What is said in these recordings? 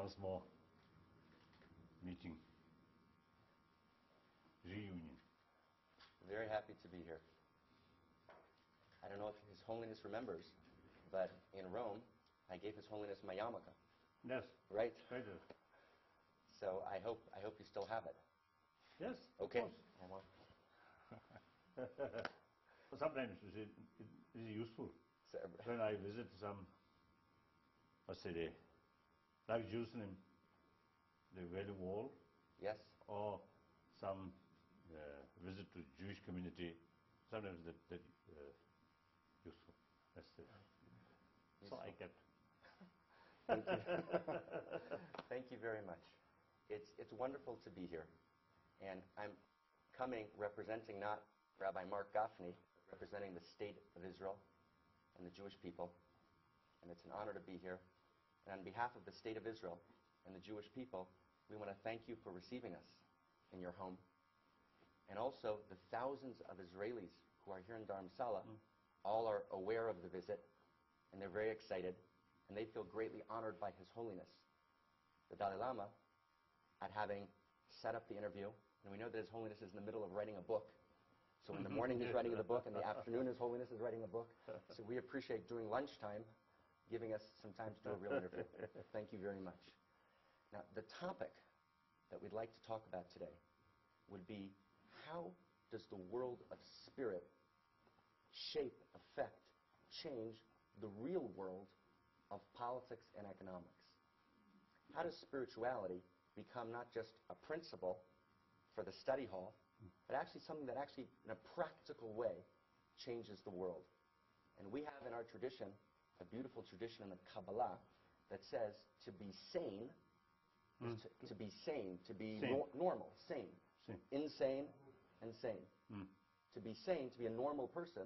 once more meeting, reunion. Very happy to be here. I don't know if His Holiness remembers, but in Rome, I gave His Holiness my yarmulke. Yes. Right? I do. So I hope you still have it. Yes. Okay. Sometimes it is useful when I visit some, let's say, like Jerusalem, the Valley Wall. Yes. Or some visit to Jewish community. Sometimes that useful. That's it. So I kept. Thank you. Thank you very much. It's wonderful to be here, and I'm coming representing not Rabbi Marc Gafni, representing the state of Israel and the Jewish people, and it's an honor to be here. And on behalf of the state of Israel and the Jewish people, we want to thank you for receiving us in your home, and also the thousands of Israelis who are here in Dharamsala. All are aware of the visit, and they're very excited, and they feel greatly honored by His Holiness, the Dalai Lama, at having set up the interview. And we know that His Holiness is in the middle of writing a book. So in the morning he's writing the book, in the afternoon His Holiness is writing a book. So we appreciate during lunchtime giving us some time to do a real interview. Thank you very much. Now, the topic that we'd like to talk about today would be, how does the world of spirit shape, affect, change the real world of politics and economics? How does spirituality become not just a principle for the study hall, but actually something that actually, in a practical way, changes the world? And we have in our tradition a beautiful tradition in the Kabbalah that says to be sane is to be sane, to be normal, sane. Insane and sane. To be sane, to be a normal person,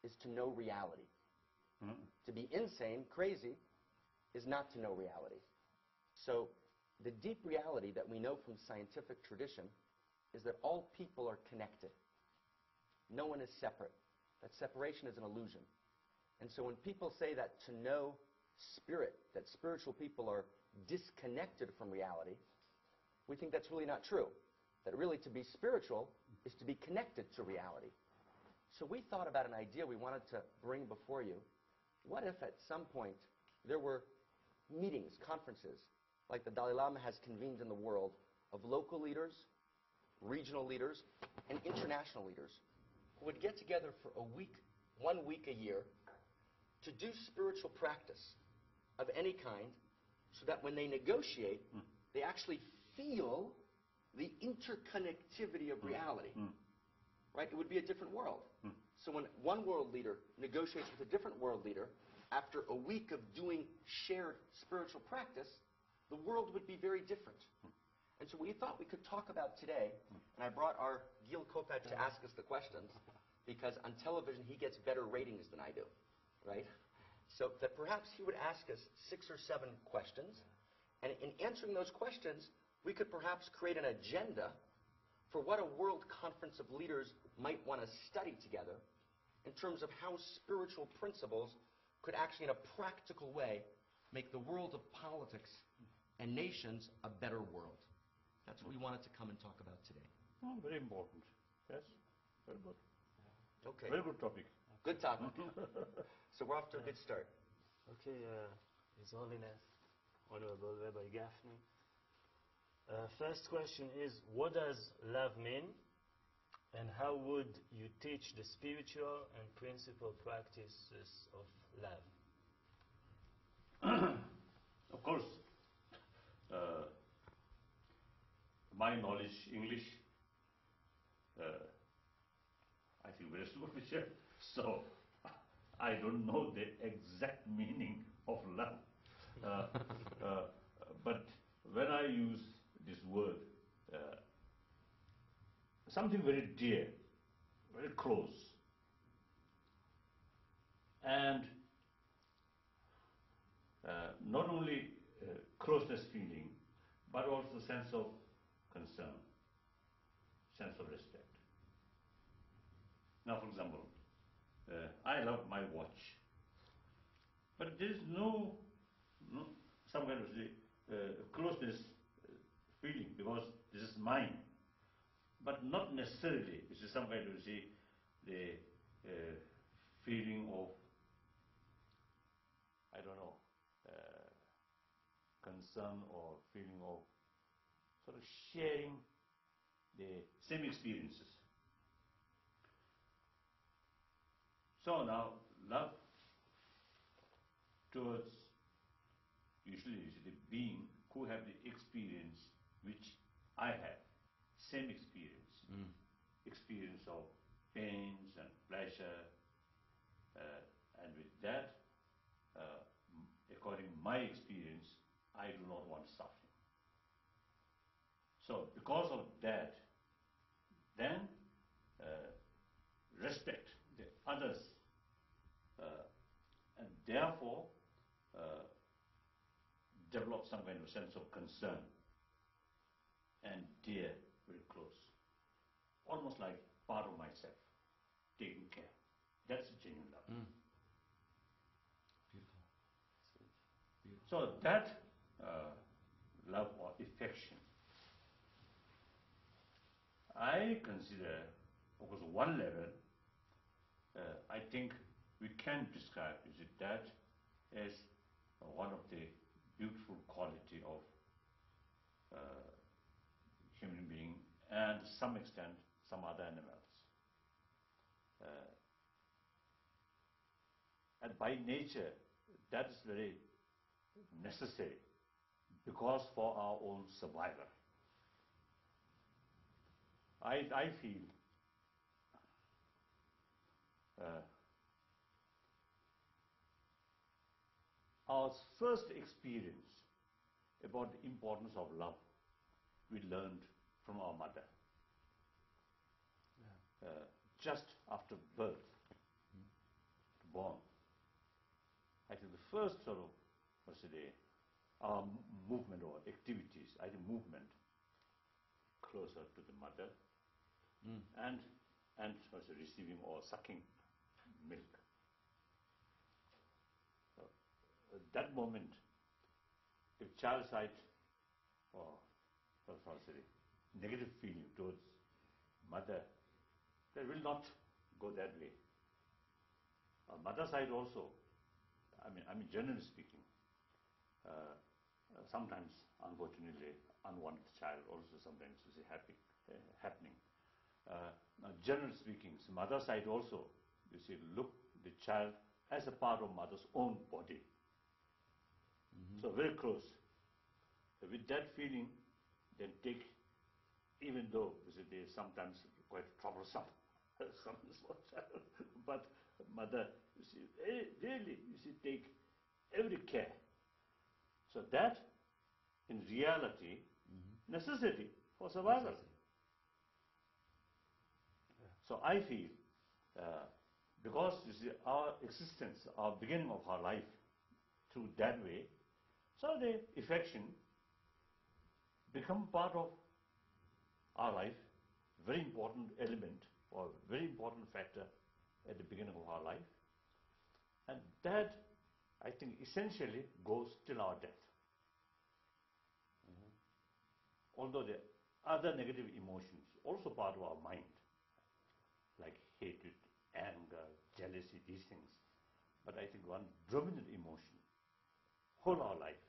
is to know reality. To be insane, crazy, is not to know reality. So the deep reality that we know from scientific tradition is that all people are connected. No one is separate. That separation is an illusion. And so when people say that to know spirit, that spiritual people are disconnected from reality, we think that's really not true. That really to be spiritual is to be connected to reality. So we thought about an idea we wanted to bring before you. What if at some point there were meetings, conferences, like the Dalai Lama has convened in the world, of local leaders, regional leaders, and international leaders who would get together for a week, 1 week a year, to do spiritual practice of any kind, so that when they negotiate, they actually feel the interconnectivity of reality. Right? It would be a different world. So when one world leader negotiates with a different world leader, after a week of doing shared spiritual practice, the world would be very different. And so we thought we could talk about today, and I brought our Gil Kopach to ask us the questions, because on television he gets better ratings than I do, right? So that perhaps he would ask us 6 or 7 questions, and in answering those questions, we could perhaps create an agenda for what a world conference of leaders might want to study together in terms of how spiritual principles could actually, in a practical way, make the world of politics and nations a better world. That's what we wanted to come and talk about today. Oh, very important. Yes, very good. Okay. Very good topic. Good topic. So we're off to a good start. Okay, His Holiness, Honorable Rabbi Gafni. First question is, what does love mean, and how would you teach the spiritual and principal practices of love? Of course, my knowledge, English, I think very superficial, so I don't know the exact meaning of love. But when I use this word, something very dear, very close, and not only closeness feeling, but also sense of concern, sense of respect. Now, for example, I love my watch, but there is no some kind of closeness feeling because this is mine, but not necessarily. This is some kind of, the feeling of, I don't know, concern or feeling of sort of sharing the same experiences. So now, love towards usually the being who have the experience which I have, same experience, experience of pains and pleasure, and with that, according to my experience, I do not want suffering. So because of that, then respect the others, and therefore develop some kind of sense of concern and dear, very close, almost like part of myself, taking care. That's genuine love. Beautiful. So that love or affection, I consider, of course, one level, I think we can describe that as one of the beautiful quality of human being and to some extent some other animals. And by nature, that is very necessary because for our own survival. I feel our first experience about the importance of love we learned from our mother. Just after birth, born. I think the first sort of, our movement or activities, I think movement closer to the mother and receiving or sucking milk. At that moment, if child side or negative feeling towards mother, they will not go that way. Mother side also, I mean generally speaking, sometimes unfortunately unwanted child also sometimes is happening. Now generally speaking, mother side also, you see, look the child as a part of mother's own body. So very close. With that feeling, then take, even though they are sometimes quite troublesome, some small child, but mother, you see, really, you see, take every care. So that, in reality, necessity for survival. So I feel, because you see, our existence, our beginning of our life, through that way, so the affection become part of our life, very important element or very important factor at the beginning of our life, and that I think essentially goes till our death. Although the other negative emotions also part of our mind, like hatred, anger, jealousy, these things, but I think one dominant emotion whole our life,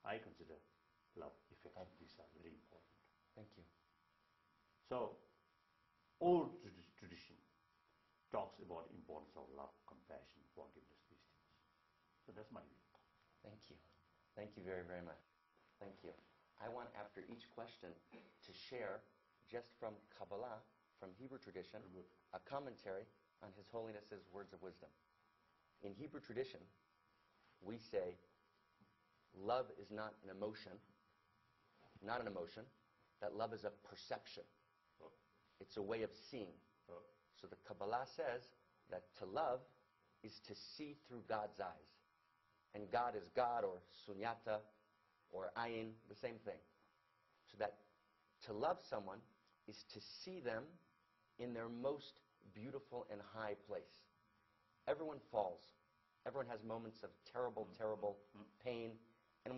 I consider love, affection. These are very important. Thank you. So, old tradition talks about importance of love, compassion, forgiveness, these things. So that's my view. Thank you. Thank you very, very much. Thank you. I want, after each question, to share, just from Kabbalah, from Hebrew tradition, a commentary on His Holiness's words of wisdom. In Hebrew tradition, we say, love is not an emotion, that love is a perception. It's a way of seeing. So the Kabbalah says that to love is to see through God's eyes. And God is God, or sunyata, or ayin, the same thing. So that to love someone is to see them in their most beautiful and high place. Everyone falls. Everyone has moments of terrible, terrible pain,